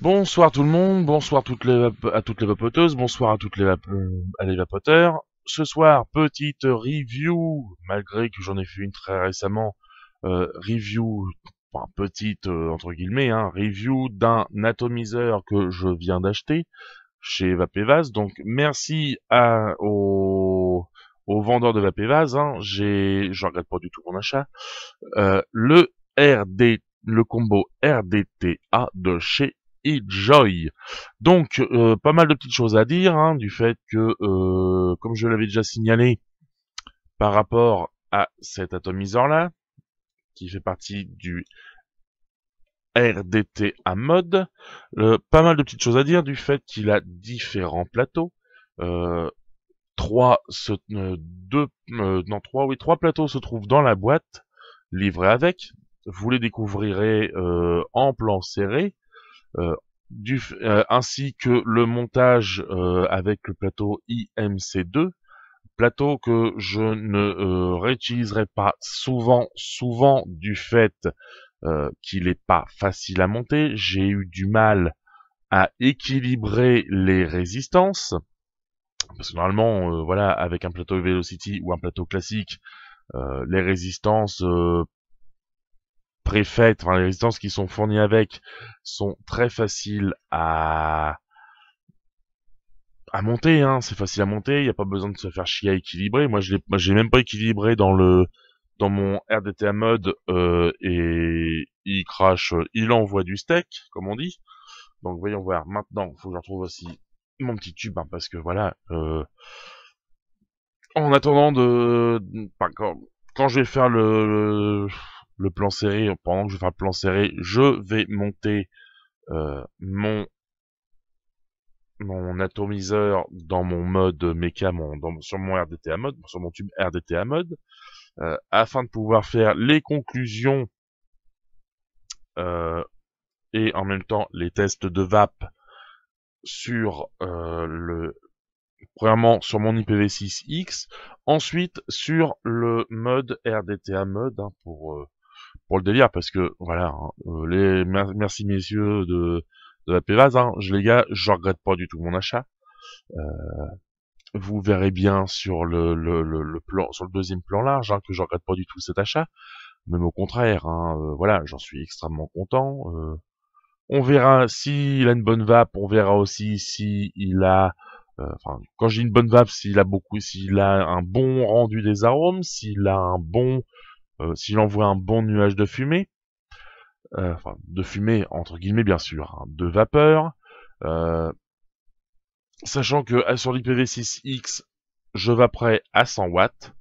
Bonsoir tout le monde, bonsoir à toutes les vapoteuses, bonsoir à à les vapoteurs. Ce soir, petite review, malgré que j'en ai fait une très récemment, review, enfin petite entre guillemets, review d'un atomiseur que je viens d'acheter chez Vapevaz. Donc merci aux vendeurs de Vapevaz, je regrette pas du tout mon achat. Le combo RDTA de chez eJoy. Donc, pas mal de petites choses à dire, du fait que, comme je l'avais déjà signalé, par rapport à cet atomiseur-là, qui fait partie du RDTA mode, pas mal de petites choses à dire du fait qu'il a différents plateaux. Euh, trois plateaux se trouvent dans la boîte, livrés avec. Vous les découvrirez en plan serré, ainsi que le montage avec le plateau IMC2, plateau que je ne réutiliserai pas souvent du fait qu'il n'est pas facile à monter. J'ai eu du mal à équilibrer les résistances, parce que normalement, voilà, avec un plateau Velocity ou un plateau classique, les résistances préfaites, enfin les résistances qui sont fournies avec, sont très faciles à monter, c'est facile à monter, il n'y a pas besoin de se faire chier à équilibrer. Moi, j'ai même pas équilibré dans mon RDTA mode et il crache, il envoie du steak, comme on dit. Donc voyons voir. Maintenant, il faut que je retrouve aussi mon petit tube, parce que voilà. En attendant enfin, quand je vais faire le plan serré, pendant que je vais faire le plan serré, je vais monter mon atomiseur dans mon mode mecha, sur mon RDTA mode, sur mon tube RDTA mode, afin de pouvoir faire les conclusions euh, et en même temps les tests de VAP sur premièrement sur mon IPv6X, ensuite sur le mode RDTA mode, pour le délire, parce que voilà, merci messieurs de la PVAS, les gars, je regrette pas du tout mon achat. Vous verrez bien sur le plan, sur le deuxième plan large, que je regrette pas du tout cet achat, même au contraire, voilà, j'en suis extrêmement content. On verra s'il a une bonne vape, on verra aussi s'il a, enfin, quand j'ai une bonne vape, s'il a un bon rendu des arômes, s'il envoie un bon nuage de fumée, enfin, de fumée entre guillemets bien sûr, de vapeur, euh, sachant que sur l'IPv6X, je vaperai à 100 watts,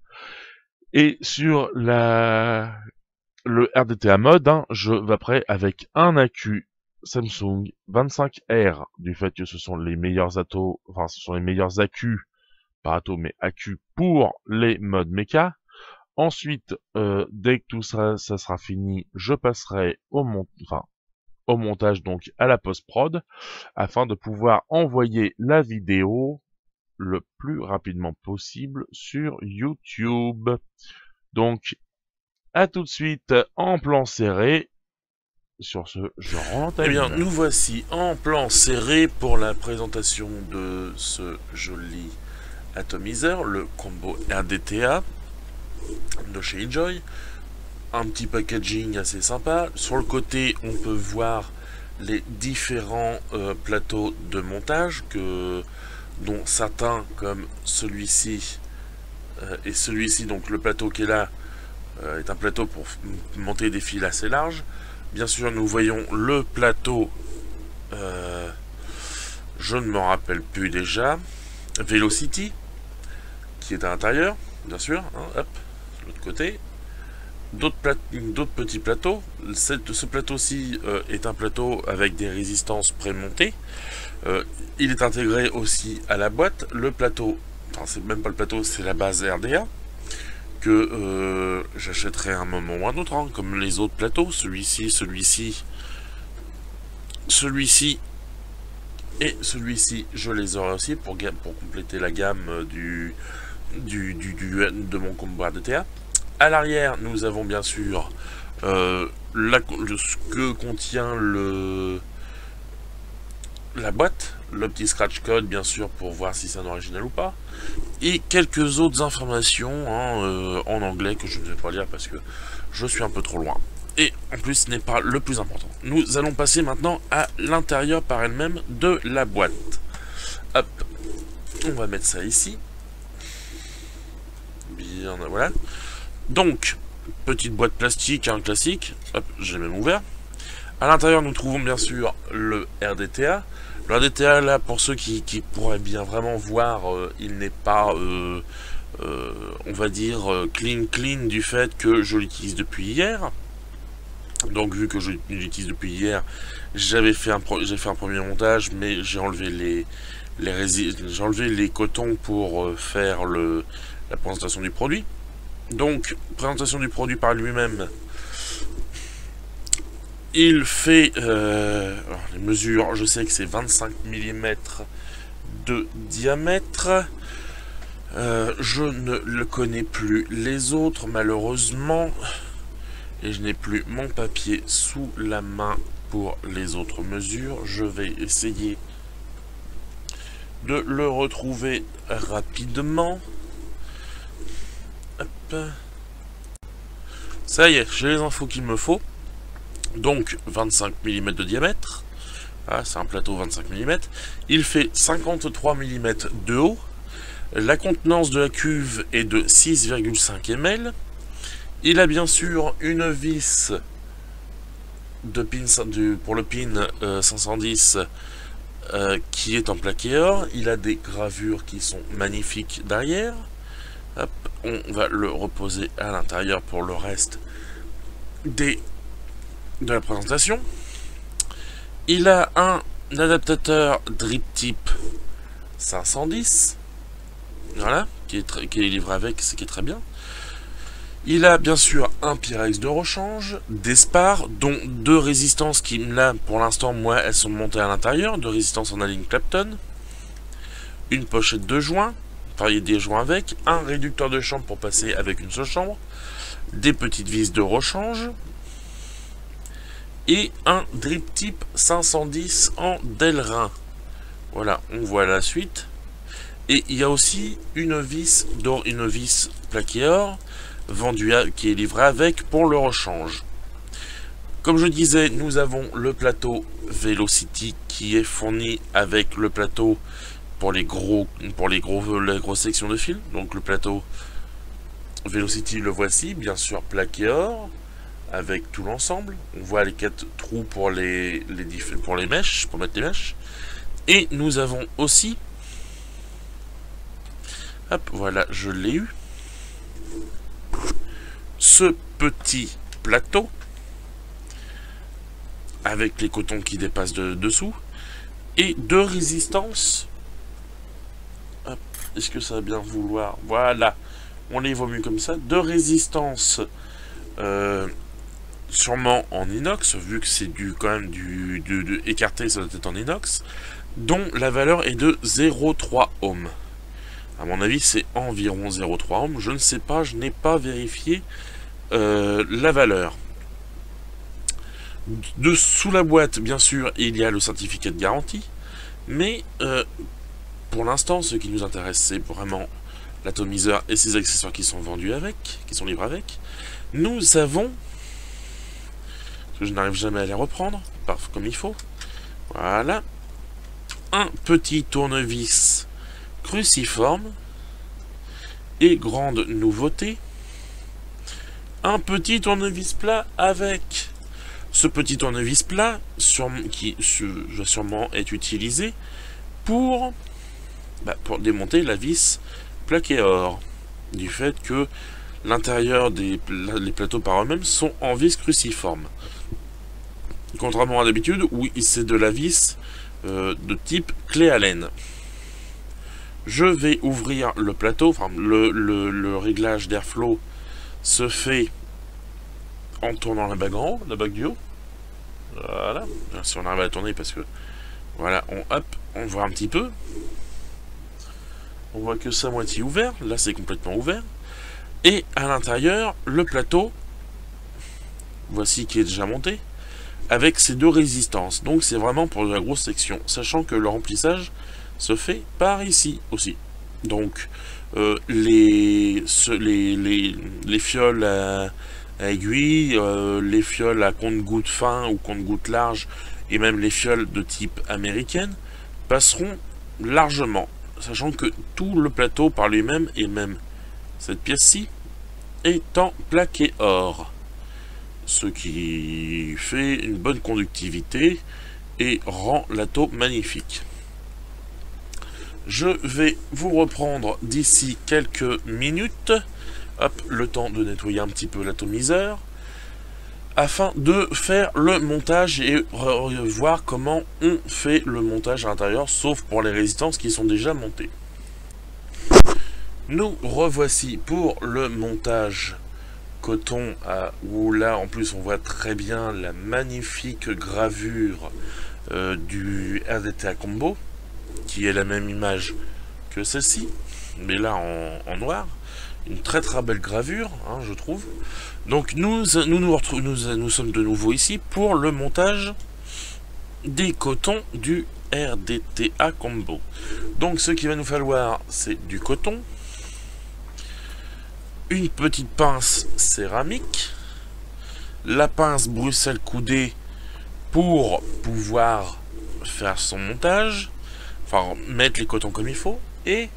et sur le RDTA mode, je vaperai avec un accu Samsung 25R, du fait que ce sont les meilleurs accus, pas atos, mais accus pour les modes mecha. Ensuite, dès que tout ça sera fini, je passerai au montage, donc à la post-prod, afin de pouvoir envoyer la vidéo le plus rapidement possible sur YouTube. Donc, à tout de suite en plan serré. Sur ce, je rends Eh bien, l'antenne. nous voici en plan serré pour la présentation de ce joli atomiseur, le combo RDTA de chez eJoy. Un petit packaging assez sympa. Sur le côté, on peut voir les différents plateaux de montage, dont certains, comme celui-ci et celui-ci, donc le plateau qui est là, est un plateau pour monter des fils assez larges. Bien sûr, nous voyons le plateau, je ne m'en rappelle plus déjà, Velocity, qui est à l'intérieur, bien sûr, hop, de l'autre côté. D'autres petits plateaux. Ce plateau-ci est un plateau avec des résistances prémontées. Il est intégré aussi à la boîte. Le plateau, enfin c'est même pas le plateau, c'est la base RDA que j'achèterai à un moment ou un autre, comme les autres plateaux. Celui-ci et celui-ci, je les aurai aussi pour compléter la gamme de mon combo RDTA. À l'arrière, nous avons bien sûr ce que contient la boîte, le petit scratch code bien sûr pour voir si c'est un original ou pas, et quelques autres informations en anglais que je ne vais pas lire parce que je suis un peu trop loin. Et en plus ce n'est pas le plus important. Nous allons passer maintenant à l'intérieur par elle-même de la boîte. Hop, on va mettre ça ici. Bien, voilà. Donc, petite boîte plastique, classique. Hop, j'ai même ouvert. À l'intérieur, nous trouvons bien sûr le RDTA. Le RDTA, là, pour ceux qui pourraient bien vraiment voir, il n'est pas, on va dire, clean du fait que je l'utilise depuis hier. Donc, vu que je l'utilise depuis hier, j'ai fait un premier montage, mais j'ai enlevé j'ai enlevé les cotons pour faire la présentation du produit. Donc, présentation du produit par lui-même. Il fait alors, les mesures, je sais que c'est 25 mm de diamètre. Je ne le connais plus les autres, malheureusement. Et je n'ai plus mon papier sous la main pour les autres mesures. Je vais essayer de le retrouver rapidement. Hop. Ça y est, j'ai les infos qu'il me faut. Donc 25 mm de diamètre. Ah, c'est un plateau 25 mm. Il fait 53 mm de haut. La contenance de la cuve est de 6,5 ml. Il a bien sûr une vis pour le pin 510 qui est en plaqué or. Il a des gravures qui sont magnifiques derrière. Hop, on va le reposer à l'intérieur pour le reste de la présentation. Il a un adaptateur drip tip 510. Voilà, qui est livré avec, ce qui est très bien. Il a bien sûr un Pyrex de rechange, des spars, dont 2 résistances qui, là, pour l'instant, moi, elles sont montées à l'intérieur, 2 résistances en Allen Clapton, une pochette de joints, enfin, il y a des joints avec, un réducteur de chambre pour passer avec une seule chambre, des petites vis de rechange, et un drip tip 510 en Delrin. Voilà, on voit la suite. Et il y a aussi une vis plaquée or, qui est livré avec pour le rechange. Comme je disais, nous avons le plateau Velocity qui est fourni avec le plateau pour les grosses sections de fil. Donc le plateau Velocity, le voici, bien sûr plaqué or avec tout l'ensemble. On voit les 4 trous pour les mèches, pour mettre les mèches. Et nous avons aussi, hop, voilà, je l'ai eu, ce petit plateau avec les cotons qui dépassent dessous et 2 résistances. Est-ce que ça va bien vouloir? Voilà, on les voit mieux comme ça. 2 résistances sûrement en inox, vu que c'est quand même écarté, ça doit être en inox, dont la valeur est de 0,3 ohms. À mon avis, c'est environ 0,3 ohms. Je ne sais pas, je n'ai pas vérifié la valeur. Sous la boîte, bien sûr, il y a le certificat de garantie. Mais pour l'instant, ce qui nous intéresse, c'est vraiment l'atomiseur et ses accessoires qui sont vendus avec, qui sont livrés avec. Nous avons, parce que je n'arrive jamais à les reprendre, comme il faut. Voilà. Un petit tournevis cruciforme. Et grande nouveauté, un petit tournevis plat avec. Ce petit tournevis plat qui va sûrement être utilisé pour démonter la vis plaquée or, du fait que l'intérieur les plateaux par eux-mêmes sont en vis cruciforme. Contrairement à d'habitude où c'est de la vis de type clé Allen. Je vais ouvrir le plateau, enfin le réglage d'airflow se fait en tournant la bague en haut, la bague du haut. Voilà, si on arrive à la tourner parce que voilà, on voit un petit peu. On voit que c'est à moitié ouvert, là c'est complètement ouvert. Et à l'intérieur, le plateau, voici qui est déjà monté. avec ces deux résistances. Donc c'est vraiment pour de la grosse section, sachant que le remplissage se fait par ici aussi. Donc les fioles à aiguille, les fioles à compte-gouttes fin ou compte-gouttes large, et même les fioles de type américaine passeront largement, sachant que tout le plateau par lui-même, et même cette pièce-ci, est en plaqué or, ce qui fait une bonne conductivité et rend la taux magnifique. Je vais vous reprendre d'ici quelques minutes, hop, le temps de nettoyer un petit peu l'atomiseur, afin de faire le montage et voir comment on fait le montage à l'intérieur, sauf pour les résistances qui sont déjà montées. Nous revoici pour le montage coton, où là en plus on voit très bien la magnifique gravure du RDTA Combo, qui est la même image que celle-ci, mais là en noir. Une très très belle gravure, hein, je trouve. Donc nous sommes de nouveau ici pour le montage des cotons du RDTA Combo. Donc ce qu'il va nous falloir, c'est du coton, une petite pince céramique, la pince Bruxelles coudée pour pouvoir faire son montage, enfin mettre les cotons comme il faut, et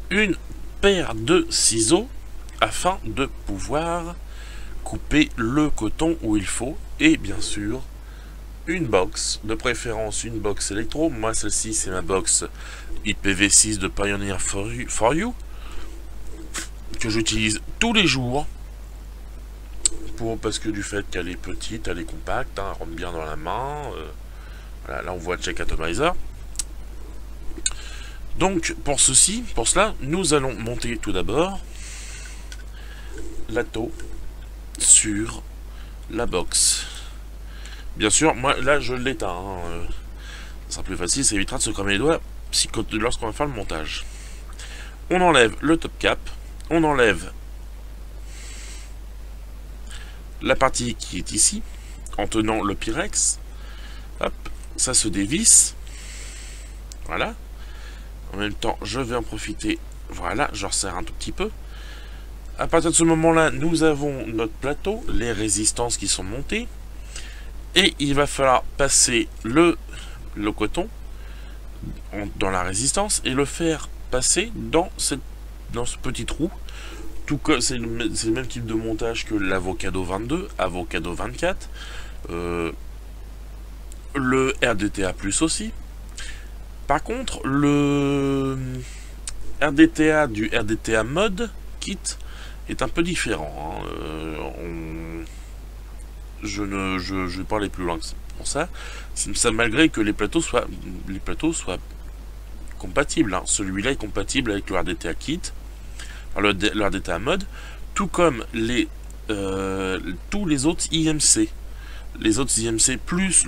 une paire de ciseaux afin de pouvoir couper le coton où il faut, et bien sûr une box, de préférence une box électro. Moi celle-ci c'est ma box IPv6 de Pioneer for You que j'utilise tous les jours parce que du fait qu'elle est petite, elle est compacte, hein, elle rentre bien dans la main. Voilà, là on voit Check Atomizer. Donc pour cela, nous allons monter tout d'abord la taux sur la box. Bien sûr, moi là je l'éteins, hein, ça sera plus facile, ça évitera de se cramer les doigts lorsqu'on va faire le montage. On enlève le top cap, on enlève la partie qui est ici, en tenant le Pyrex. Hop, ça se dévisse. Voilà. En même temps, je vais en profiter. Voilà, je resserre un tout petit peu. À partir de ce moment-là, nous avons notre plateau, les résistances qui sont montées. Et il va falloir passer le coton dans la résistance et le faire passer dans ce petit trou. Tout comme c'est le même type de montage que l'Avocado 22, Avocado 24, le RDTA Plus aussi. Par contre, le RDTA du RDTA Mode Kit est un peu différent. Hein. Je vais pas aller plus loin que pour ça. Malgré que les plateaux soient compatibles. Hein. Celui-là est compatible avec le RDTA Kit, le RDTA Mode, tout comme tous les autres IMC. Les autres IMC plus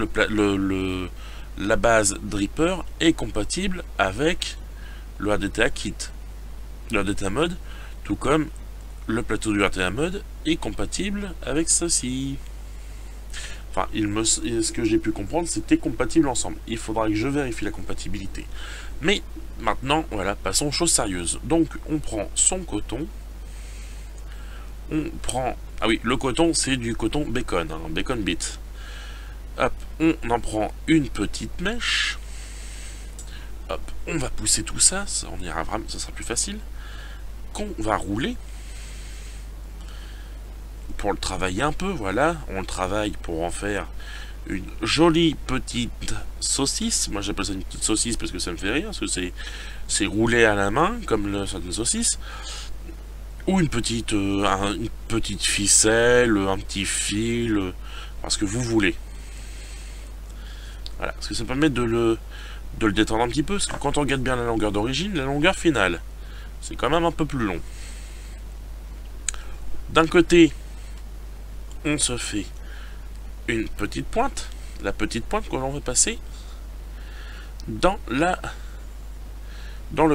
la base Dripper est compatible avec le RDTA Kit. Le RDTA Mode, tout comme le plateau du RDTA Mode, est compatible avec ceci. Enfin, ce que j'ai pu comprendre, c'était compatible ensemble. Il faudra que je vérifie la compatibilité. Mais maintenant, voilà, passons aux choses sérieuses. Donc, on prend son coton. On prend... Ah oui, le coton, c'est du coton bacon, hein, bacon bit. Hop, on en prend une petite mèche. Hop, on va pousser tout ça, on ira vraiment, ça sera plus facile. Qu'on va rouler. Pour le travailler un peu, voilà. On le travaille pour en faire une jolie petite saucisse. Moi j'appelle ça une petite saucisse parce que ça me fait rire, parce que c'est roulé à la main, comme certaines saucisses. Ou une petite ficelle, un petit fil, parce que vous voulez. Voilà, parce que ça permet de le détendre un petit peu, parce que quand on regarde bien la longueur d'origine, la longueur finale, c'est quand même un peu plus long. D'un côté, on se fait une petite pointe, la petite pointe que l'on veut passer dans le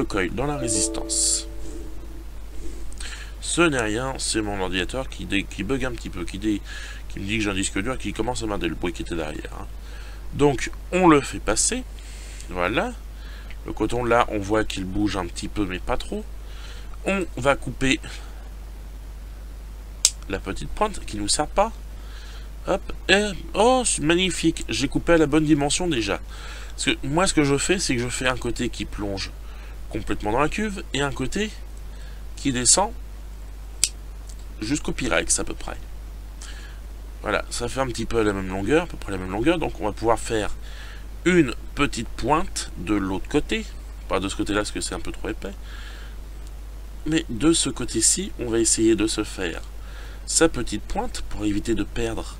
coil, dans la résistance. Ce n'est rien, c'est mon ordinateur qui bug un petit peu, qui me dit que j'ai un disque dur et qui commence à merder le bruit qui était derrière. Hein. Donc, on le fait passer. Voilà. Le coton là, on voit qu'il bouge un petit peu, mais pas trop. On va couper la petite pointe qui ne nous sert pas. Hop, et oh, c'est magnifique. J'ai coupé à la bonne dimension déjà. Parce que moi, ce que je fais, c'est que je fais un côté qui plonge complètement dans la cuve et un côté qui descend jusqu'au Pyrex à peu près. Voilà, ça fait un petit peu la même longueur, à peu près la même longueur. Donc on va pouvoir faire une petite pointe de l'autre côté. Pas de ce côté-là parce que c'est un peu trop épais. Mais de ce côté-ci, on va essayer de se faire sa petite pointe pour éviter de perdre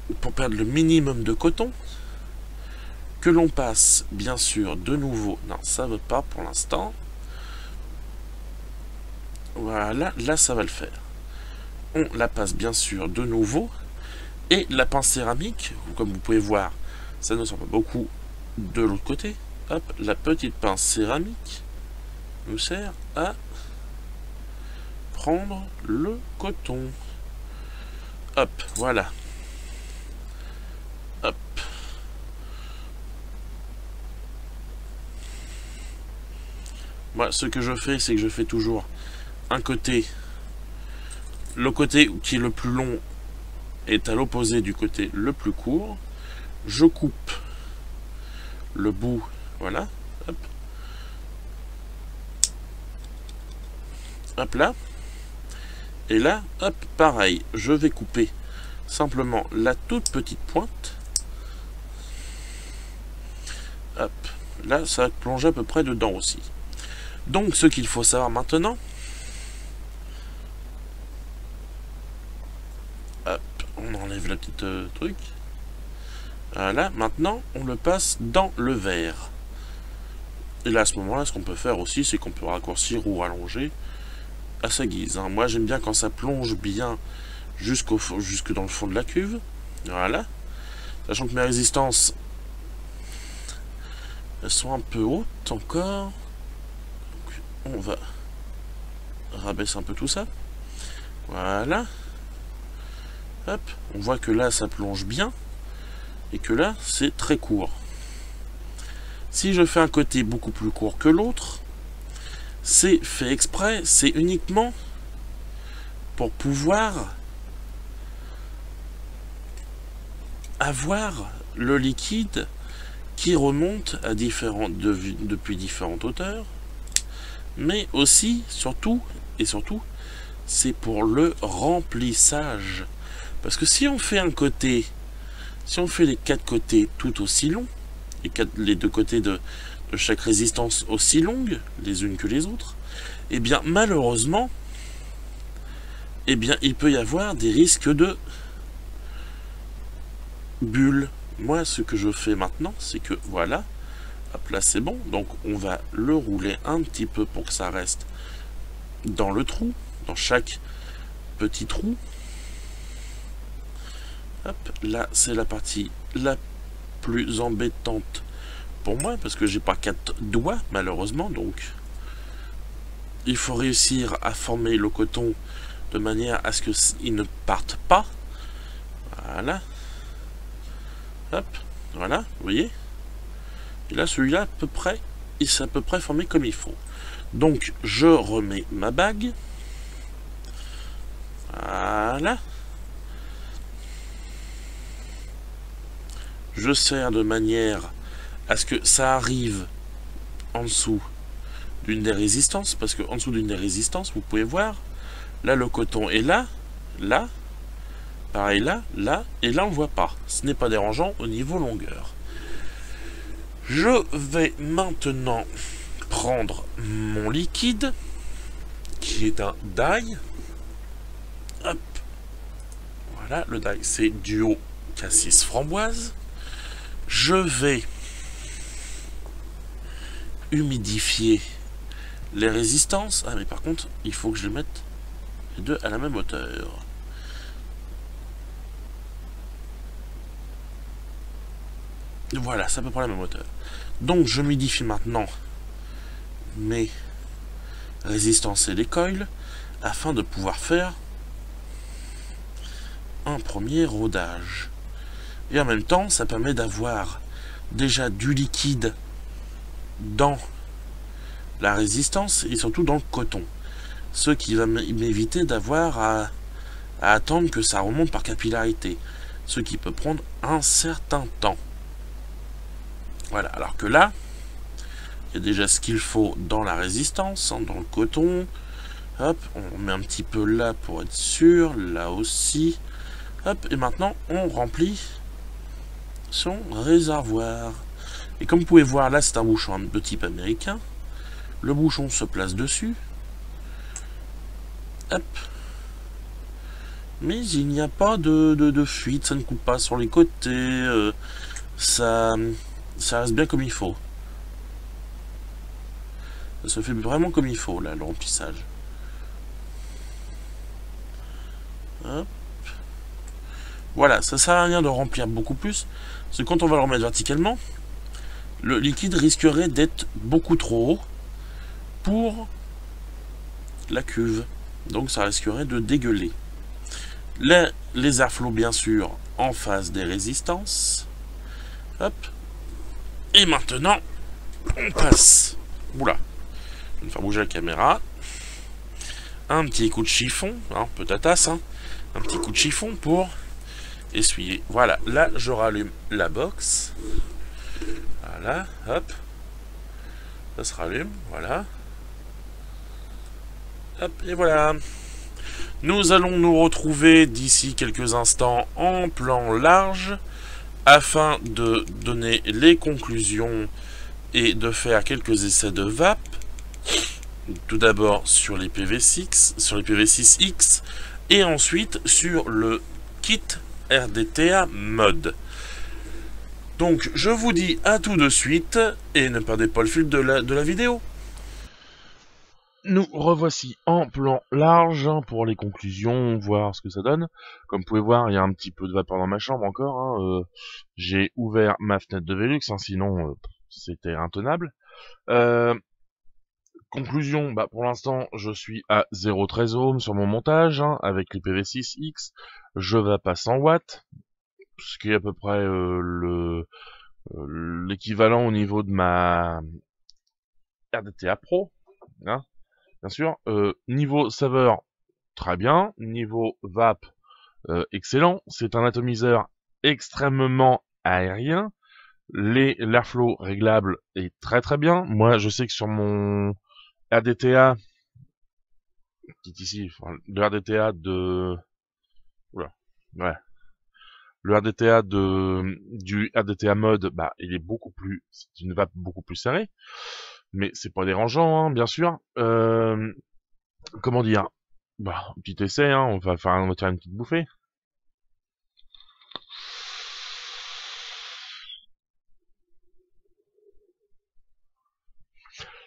le minimum de coton. Que l'on passe bien sûr de nouveau. Non, ça ne veut pas pour l'instant. Voilà, là ça va le faire. On la passe bien sûr de nouveau. Et la pince céramique, comme vous pouvez voir, ça ne sort pas beaucoup de l'autre côté. Hop, la petite pince céramique nous sert à prendre le coton. Hop, voilà. Hop. Moi, ce que je fais, c'est que je fais toujours un côté. Le côté qui est le plus long est à l'opposé du côté le plus court. Je coupe le bout, voilà. Hop. Hop là. Et là, hop, pareil. Je vais couper simplement la toute petite pointe. Hop. Là, ça va plonger à peu près dedans aussi. Donc, ce qu'il faut savoir maintenant, hop, on enlève le petit truc. Voilà, maintenant, on le passe dans le verre. Et là, à ce moment-là, ce qu'on peut faire aussi, c'est qu'on peut raccourcir ou rallonger à sa guise. Hein. Moi, j'aime bien quand ça plonge bien jusque dans le fond de la cuve. Voilà. Sachant que mes résistances, elles sont un peu hautes encore. On va rabaisser un peu tout ça. Voilà. Hop. On voit que là, ça plonge bien. Et que là, c'est très court. Si je fais un côté beaucoup plus court que l'autre, c'est fait exprès. C'est uniquement pour pouvoir avoir le liquide qui remonte à depuis différentes hauteurs. Mais aussi, surtout, c'est pour le remplissage. Parce que si on fait un côté, si on fait les 4 côtés tout aussi longs, les 2 côtés de chaque résistance aussi longues, les unes que les autres, et bien malheureusement, et bien il peut y avoir des risques de bulles. Moi, ce que je fais maintenant, c'est que voilà, hop là c'est bon, donc on va le rouler un petit peu pour que ça reste dans le trou, dans chaque petit trou. Hop, là c'est la partie la plus embêtante pour moi parce que j'ai pas 4 doigts malheureusement, donc il faut réussir à former le coton de manière à ce qu'il ne parte pas. Voilà. Hop, voilà, vous voyez. Et là celui-là à peu près, il s'est à peu près formé comme il faut. Donc je remets ma bague. Voilà. Je serre de manière à ce que ça arrive en dessous d'une des résistances, parce que en dessous d'une des résistances, vous pouvez voir, là le coton est là, là, pareil là, là, et là on ne voit pas. Ce n'est pas dérangeant au niveau longueur. Je vais maintenant prendre mon liquide, qui est un dye. Hop. Voilà, le dye c'est Duo Cassis Framboise. Je vais humidifier les résistances. Ah mais par contre, il faut que je les mette les deux à la même hauteur. Voilà, c'est à peu près la même hauteur. Donc je humidifie maintenant mes résistances et les coils afin de pouvoir faire un premier rodage. Et en même temps, ça permet d'avoir déjà du liquide dans la résistance et surtout dans le coton. Ce qui va m'éviter d'avoir à attendre que ça remonte par capillarité. Ce qui peut prendre un certain temps. Voilà, alors que là, il y a déjà ce qu'il faut dans la résistance, hein, dans le coton. Hop, on met un petit peu là pour être sûr, là aussi. Hop, et maintenant on remplit son réservoir. Et comme vous pouvez voir, là c'est un bouchon de type américain. Le bouchon se place dessus. Hop. Mais il n'y a pas de fuite, ça ne coupe pas sur les côtés. Ça reste bien comme il faut. Ça se fait vraiment comme il faut, là, le remplissage. Hop. Voilà, ça sert à rien de remplir beaucoup plus, parce que quand on va le remettre verticalement, le liquide risquerait d'être beaucoup trop haut pour la cuve. Donc ça risquerait de dégueuler. Les airflows, bien sûr, en face des résistances. Hop. Et maintenant, on passe. Oula. Je vais me faire bouger la caméra. Un petit coup de chiffon, hein, peu ta tasse, hein. Un petit coup de chiffon pour essuyer. Voilà, là je rallume la box. Voilà, hop. Ça se rallume, voilà. Hop, et voilà. Nous allons nous retrouver d'ici quelques instants en plan large afin de donner les conclusions et de faire quelques essais de VAP. Tout d'abord sur les PV6X et ensuite sur le kit RDTA mode. Donc je vous dis à tout de suite et ne perdez pas le fil de la vidéo. Nous revoici en plan large pour les conclusions, voir ce que ça donne. Comme vous pouvez voir, il y a un petit peu de vapeur dans ma chambre encore. Hein. J'ai ouvert ma fenêtre de Velux, hein, sinon c'était intenable. Conclusion, bah pour l'instant je suis à 0,13 ohms sur mon montage, hein, avec les PV6X. Je vape à 100 watts, ce qui est à peu près l'équivalent au niveau de ma RDTA Pro. Hein. Bien sûr, niveau saveur, très bien. Niveau vape, excellent. C'est un atomiseur extrêmement aérien. L'airflow réglable est très très bien. Moi, je sais que sur mon RDTA, qui est ici, enfin, le RDTA de... Oula, ouais. Le RDTA du RDTA mode, bah, il est beaucoup plus... C'est une vape beaucoup plus serrée. Mais c'est pas dérangeant, hein, bien sûr. Comment dire, bah, petit essai, hein, on va faire une petite bouffée.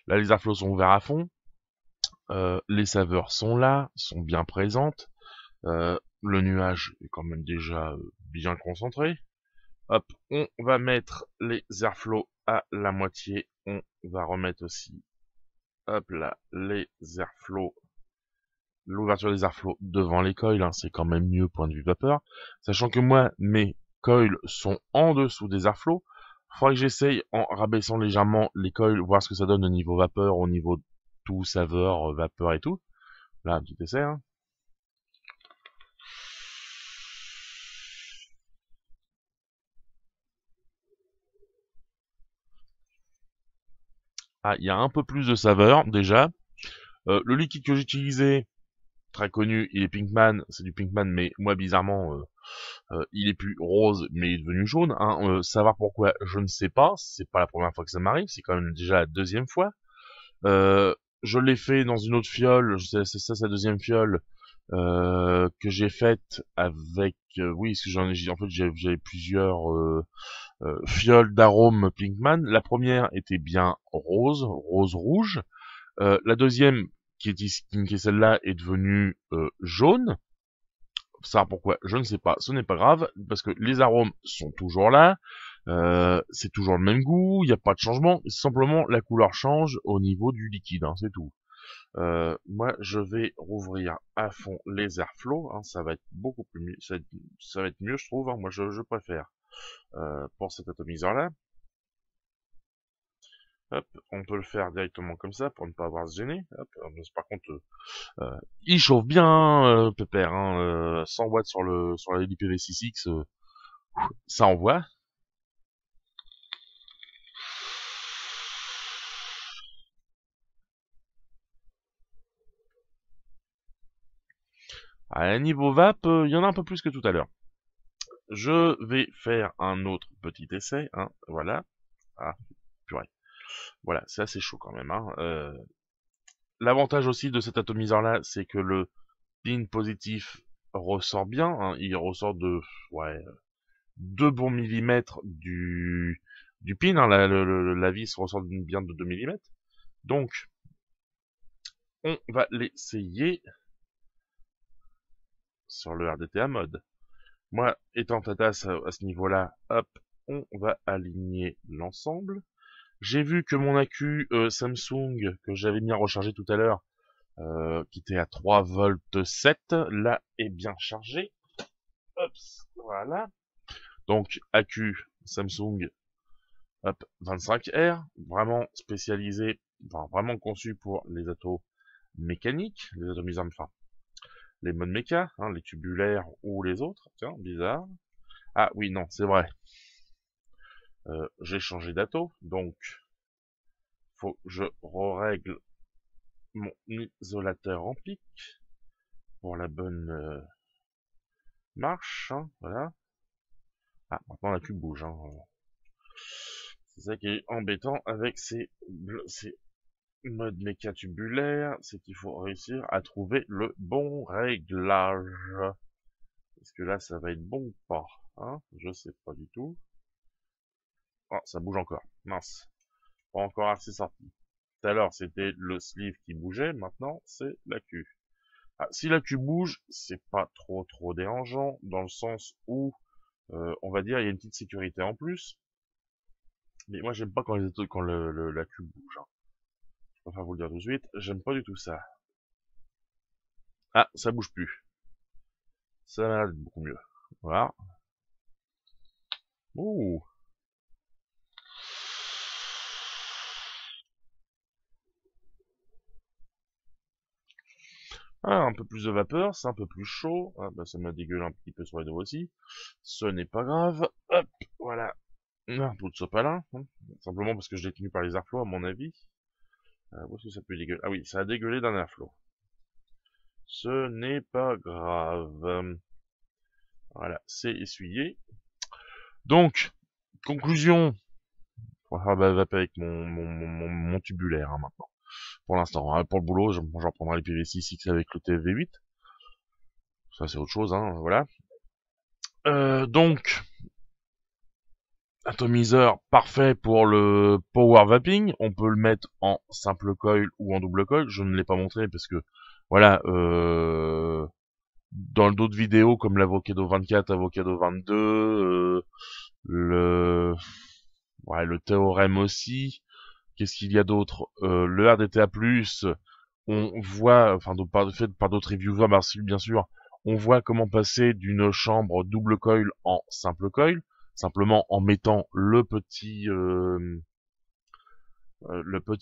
Là, les airflows sont ouverts à fond. Les saveurs sont là, sont bien présentes. Le nuage est quand même déjà bien concentré. Hop, on va mettre les airflows à la moitié. On va remettre aussi, hop là, les airflows. L'ouverture des airflows devant les coils, hein, c'est quand même mieux point de vue vapeur. Sachant que moi, mes coils sont en dessous des airflows. Faudrait que j'essaye en rabaissant légèrement les coils, voir ce que ça donne au niveau vapeur, au niveau tout, saveur, vapeur et tout. Là, un petit essai, hein. Ah, il y a un peu plus de saveur, déjà. Le liquide que j'utilisais, très connu, il est Pinkman, c'est du Pinkman, mais moi, bizarrement, il est plus rose, mais il est devenu jaune. Hein. Savoir pourquoi, je ne sais pas. C'est pas la première fois que ça m'arrive, c'est quand même déjà la deuxième fois. Je l'ai fait dans une autre fiole, c'est ça sa deuxième fiole, que j'ai faite avec... oui, parce que en fait, j'avais plusieurs fioles d'arôme Pinkman. La première était bien rose-rouge. La deuxième, qui est celle-là, est devenue jaune. Ça, pourquoi, je ne sais pas, ce n'est pas grave, parce que les arômes sont toujours là, c'est toujours le même goût, il n'y a pas de changement, simplement la couleur change au niveau du liquide, hein, c'est tout. Moi, je vais rouvrir à fond les airflow, hein, ça va être beaucoup plus mieux, ça va être mieux, je trouve, hein, moi je préfère pour cet atomiseur-là. Hop, on peut le faire directement comme ça pour ne pas avoir à se gêner. Hop, par contre, il chauffe bien, Pépère, hein, 100 watts sur la IPv6X, ça envoie. À niveau VAP, il y en a un peu plus que tout à l'heure. Je vais faire un autre petit essai, hein, voilà. Ah, purée. Voilà, c'est assez chaud quand même, hein. L'avantage aussi de cet atomiseur-là, c'est que le pin positif ressort bien, hein, il ressort de, ouais, 2 bons millimètres du pin, hein, la vis ressort bien de 2 millimètres. Donc, on va l'essayer sur le RDTA mode. Moi, étant tatasse à ce niveau-là, hop, on va aligner l'ensemble. J'ai vu que mon accu Samsung, que j'avais mis à recharger tout à l'heure, qui était à 3 volts 7, là est bien chargé. Hop, voilà. Donc, accu Samsung, hop, 25R, vraiment spécialisé, enfin, vraiment conçu pour les atos mécaniques, les atomiseurs, enfin, les modes méca, hein, les tubulaires ou les autres. Tiens, bizarre. Ah oui, non, c'est vrai. J'ai changé d'ato, donc faut que je règle mon isolateur en pic pour la bonne marche, hein, voilà. Ah, maintenant la cube bouge, hein. C'est ça qui est embêtant avec ces modes méca tubulaires, c'est qu'il faut réussir à trouver le bon réglage. Est-ce que là ça va être bon ou pas, hein? Je sais pas du tout. Oh, ça bouge encore, mince. Pas encore assez sorti. Tout à l'heure c'était le sleeve qui bougeait, maintenant c'est la queue. Ah, si la queue bouge, c'est pas trop dérangeant, dans le sens où, on va dire, il y a une petite sécurité en plus. Mais moi j'aime pas quand la queue bouge, hein. Je préfère vous le dire tout de suite, j'aime pas du tout ça. Ah, ça bouge plus. Ça m'a l'air d'être beaucoup mieux. Voilà. Ouh. Ah, un peu plus de vapeur, c'est un peu plus chaud. Ah, bah, ça m'a dégueulé un petit peu sur les doigts aussi. Ce n'est pas grave. Hop, voilà. Un peu de sopalin, hein. Simplement parce que je l'ai tenu par les airflows, à mon avis. Où est-ce que ça peut dégueuler? Ah oui, ça a dégueulé d'un airflow. Ce n'est pas grave. Voilà, c'est essuyé. Donc, conclusion. On va vaper avec mon tubulaire, hein, maintenant. Pour l'instant, hein. Pour le boulot, j'en reprendrai les PV6X avec le TFV8. Ça, c'est autre chose, hein, voilà. Donc, atomiseur parfait pour le power vaping. On peut le mettre en simple coil ou en double coil. Je ne l'ai pas montré parce que, voilà, dans d'autres vidéos comme l'Avocado 24, Avocado 22, le théorème aussi. Qu'est-ce qu'il y a d'autre? Le RDTA+, on voit, enfin, fait par d'autres reviewers, bien sûr, on voit comment passer d'une chambre double coil en simple coil, simplement en mettant le petit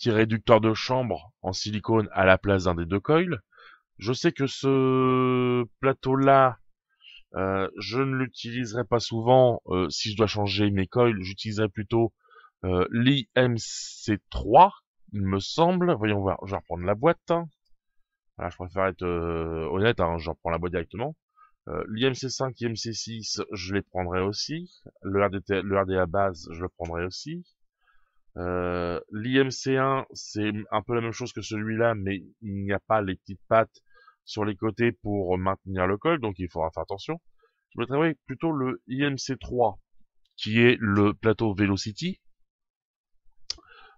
réducteur de chambre en silicone à la place d'un des deux coils. Je sais que ce plateau-là, je ne l'utiliserai pas souvent. Si je dois changer mes coils, j'utiliserai plutôt l'IMC3, il me semble. Voyons voir, je vais reprendre la boîte. Voilà, je préfère être honnête, hein, je reprends la boîte directement. L'IMC5, IMC6, je les prendrai aussi. Le RDA base, je le prendrai aussi. L'IMC1, c'est un peu la même chose que celui-là, mais il n'y a pas les petites pattes sur les côtés pour maintenir le col, donc il faudra faire attention. Je mettrai plutôt le IMC3, qui est le plateau Velocity,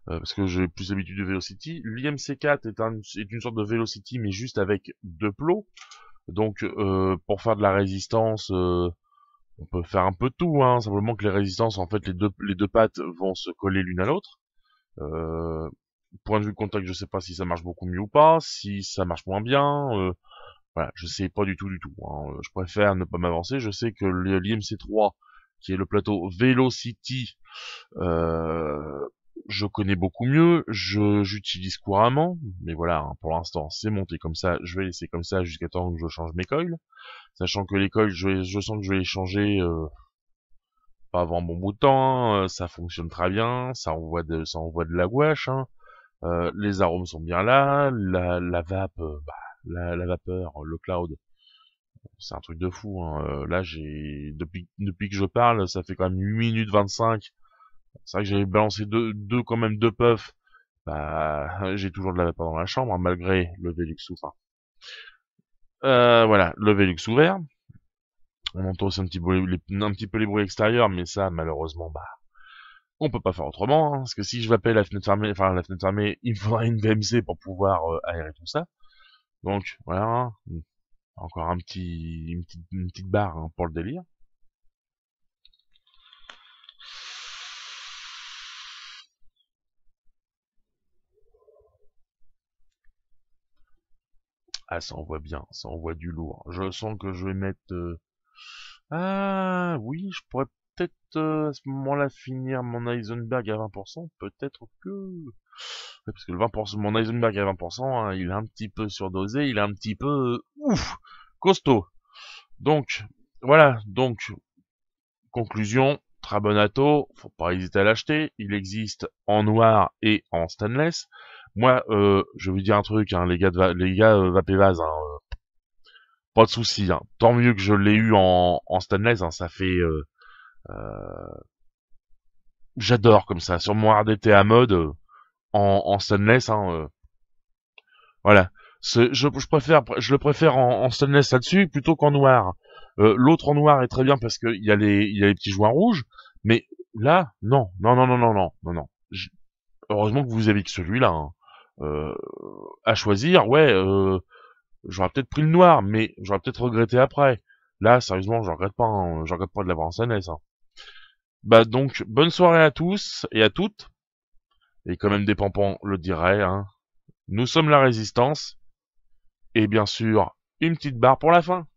parce que j'ai plus l'habitude de Velocity. L'IMC4 est une sorte de Velocity, mais juste avec deux plots. Donc, pour faire de la résistance, on peut faire un peu de tout, hein. Simplement que les résistances, en fait, les deux pattes vont se coller l'une à l'autre. point de vue contact, je sais pas si ça marche beaucoup mieux ou pas, si ça marche moins bien. Voilà, je sais pas du tout hein. Je préfère ne pas m'avancer. Je sais que l'IMC3, qui est le plateau Velocity, je connais beaucoup mieux, j'utilise couramment, mais voilà, hein, pour l'instant c'est monté comme ça, je vais laisser comme ça jusqu'à temps que je change mes coils, sachant que les coils, je sens que je vais les changer pas avant bon bout de temps, hein, ça fonctionne très bien, ça envoie de la gouache, hein, les arômes sont bien là, la vape, la vapeur, le cloud, c'est un truc de fou, hein. Là j'ai depuis que je parle, ça fait quand même 8 minutes 25. C'est vrai que j'avais balancé quand même deux puffs. Bah, j'ai toujours de la vapeur dans la chambre, hein, malgré le Velux ouvert. Voilà, le Velux ouvert. On entend aussi un petit peu les bruits extérieurs, mais ça, malheureusement, bah, on peut pas faire autrement, hein, parce que si je vapais la fenêtre fermée, il me faudrait une VMC pour pouvoir aérer tout ça. Donc, voilà, hein, encore une petite barre hein, pour le délire. Ah, ça envoie bien, ça envoie du lourd. Je sens que je vais mettre... Ah, oui, je pourrais peut-être à ce moment-là finir mon Heisenberg à 20%, peut-être que... Ouais, parce que le 20%, mon Heisenberg à 20%, hein, il est un petit peu surdosé, il est un petit peu... ouf, costaud. Donc, voilà, donc, conclusion, Trabonato, faut pas hésiter à l'acheter, il existe en noir et en stainless. Moi, je vais vous dire un truc, hein, les gars Vapevaz, hein, pas de souci, hein. Tant mieux que je l'ai eu en stainless, hein, ça fait... j'adore comme ça, sur mon RDT à mode, en stainless, hein, voilà. Je le préfère en stainless là-dessus plutôt qu'en noir. L'autre en noir est très bien parce qu'il y a les petits joints rouges, mais là, non. Heureusement que vous avez que celui-là, hein. À choisir, ouais, j'aurais peut-être pris le noir, mais j'aurais peut-être regretté après. Là, sérieusement, je regrette pas, hein, je regrette pas de l'avoir en stainless, hein. Bah donc, bonne soirée à tous et à toutes, et quand même des pampans le diraient, hein. Nous sommes la résistance, et bien sûr, une petite barre pour la fin.